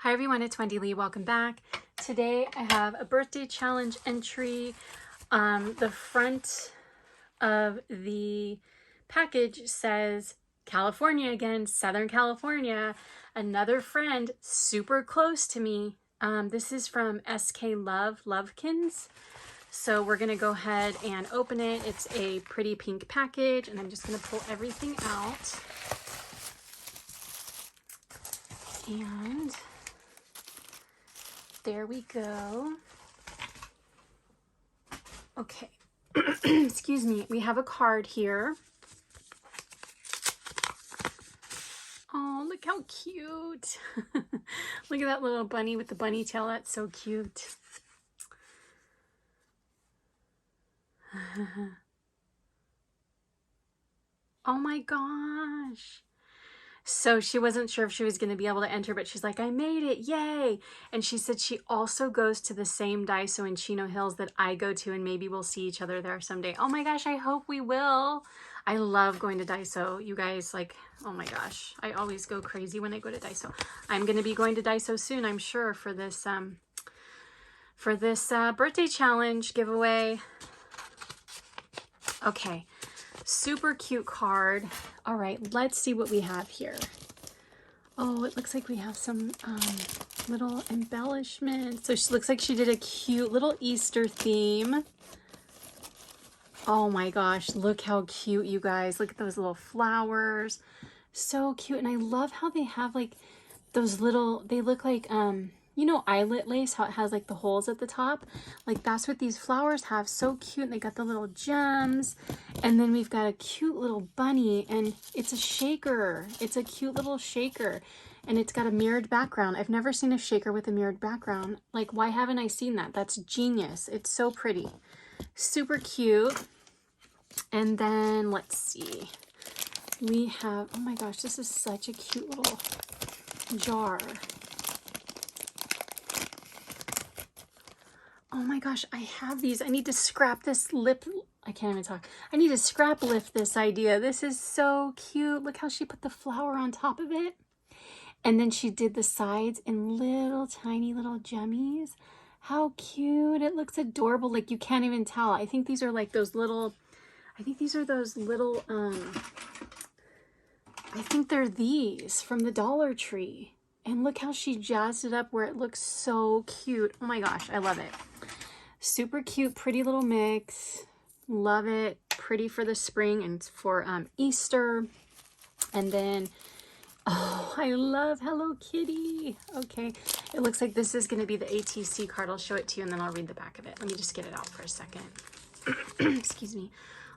Hi everyone, it's Wendy Lee. Welcome back. Today I have a birthday challenge entry. The front of the package says California again, Southern California. Another friend super close to me. This is from SK Lovekins. So we're gonna go ahead and open it. It's a pretty pink package and I'm just gonna pull everything out. And there we go. Okay, excuse me. We have a card here. Oh, look how cute. Look at that little bunny with the bunny tail. That's so cute. Oh my gosh. So she wasn't sure if she was going to be able to enter, but she's like, I made it, yay. And she said she also goes to the same Daiso in Chino Hills that I go to, and maybe we'll see each other there someday. Oh my gosh, I hope we will. I love going to Daiso. You guys, like, oh my gosh, I always go crazy when I go to Daiso. I'm going to be going to Daiso soon, I'm sure, for this birthday challenge giveaway. Okay. Super cute card. All right, let's see what we have here. Oh, it looks like we have some little embellishments. So she looks like she did a cute little Easter theme. Oh my gosh, look how cute, you guys. Look at those little flowers. So cute. And I love how they have like those little, they look like, you know, eyelet lace, how it has like the holes at the top. Like that's what these flowers have. So cute. And they got the little gems. And then we've got a cute little bunny, and it's a shaker. It's a cute little shaker. And it's got a mirrored background. I've never seen a shaker with a mirrored background. Like, why haven't I seen that? That's genius. It's so pretty. Super cute. And then let's see. We have, oh my gosh, this is such a cute little jar. Oh my gosh, I have these. I need to scrap this lip. I can't even talk. I need to scrap lift this idea. This is so cute. Look how she put the flower on top of it. And then she did the sides in little tiny little gemmies. How cute. It looks adorable. Like you can't even tell. I think these are like those little, I think these are those little, I think they're these from the Dollar Tree. And look how she jazzed it up where it looks so cute. Oh my gosh, I love it. Super cute, pretty little mix. Love it. Pretty for the spring and for Easter. And then, oh, I love Hello Kitty. Okay, it looks like this is going to be the ATC card. I'll show it to you and then I'll read the back of it. Let me just get it out for a second. Excuse me.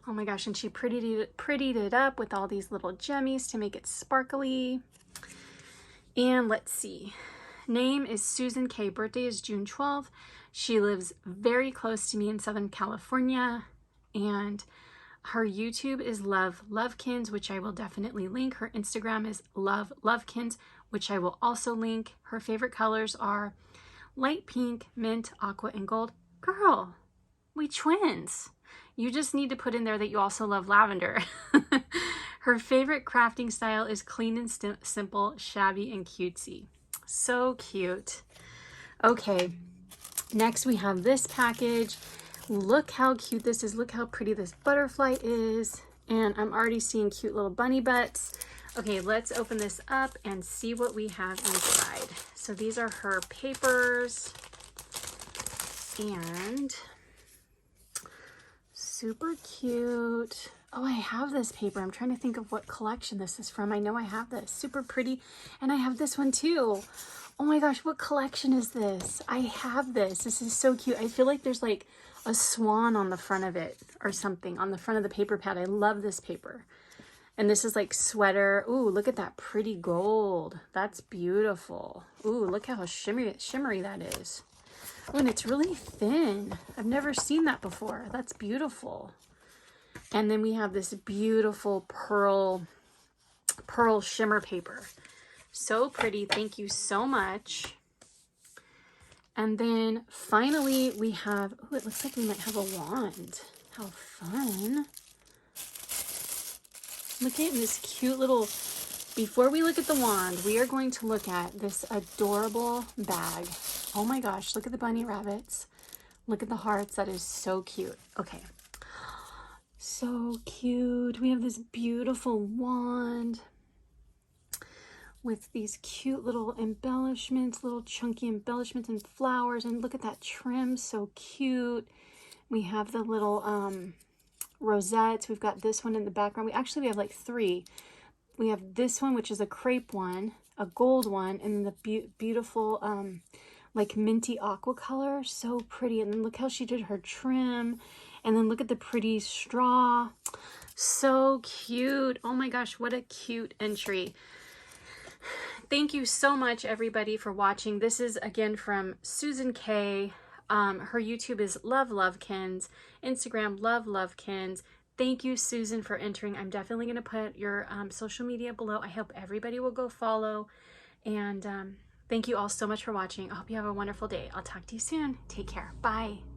Oh my gosh, and she prettied it up with all these little gemmies to make it sparkly. And let's see. Name is Susan K. Birthday is June 12th. She lives very close to me in Southern California. And her YouTube is Love Lovekins, which I will definitely link. Her Instagram is Love Lovekins, which I will also link. Her favorite colors are light pink, mint, aqua, and gold. Girl, we twins. You just need to put in there that you also love lavender. Her favorite crafting style is clean and simple, shabby, and cutesy. So cute. Okay, next we have this package. Look how cute this is. Look how pretty this butterfly is. And I'm already seeing cute little bunny butts. Okay, let's open this up and see what we have inside. So these are her papers. And super cute. Oh, I have this paper. I'm trying to think of what collection this is from. I know I have this. Super pretty. And I have this one too. Oh my gosh, what collection is this? I have this. This is so cute. I feel like there's like a swan on the front of it or something on the front of the paper pad. I love this paper. And this is like sweater. Ooh, look at that pretty gold. That's beautiful. Ooh, look how shimmery that is. Oh, and it's really thin. I've never seen that before. That's beautiful. And then we have this beautiful pearl shimmer paper. So pretty. Thank you so much. And then finally we have, oh, it looks like we might have a wand. How fun. Look at this cute little Before we look at the wand, we are going to look at this adorable bag. Oh my gosh, look at the bunny rabbits. Look at the hearts. That is so cute. Okay. So cute. We have this beautiful wand with these cute little embellishments, little chunky embellishments and flowers. And look at that trim, so cute. We have the little rosettes. We've got this one in the background. We have like three. We have this one, which is a crepe one, a gold one, and then the beautiful like minty aqua color. So pretty. And then look how she did her trim. And then look at the pretty straw. So cute. Oh my gosh, what a cute entry. Thank you so much, everybody, for watching. This is, again, from Susan K. Her YouTube is Love Lovekins. Instagram, Love Lovekins. Thank you, Susan, for entering. I'm definitely going to put your social media below. I hope everybody will go follow. And thank you all so much for watching. I hope you have a wonderful day. I'll talk to you soon. Take care. Bye.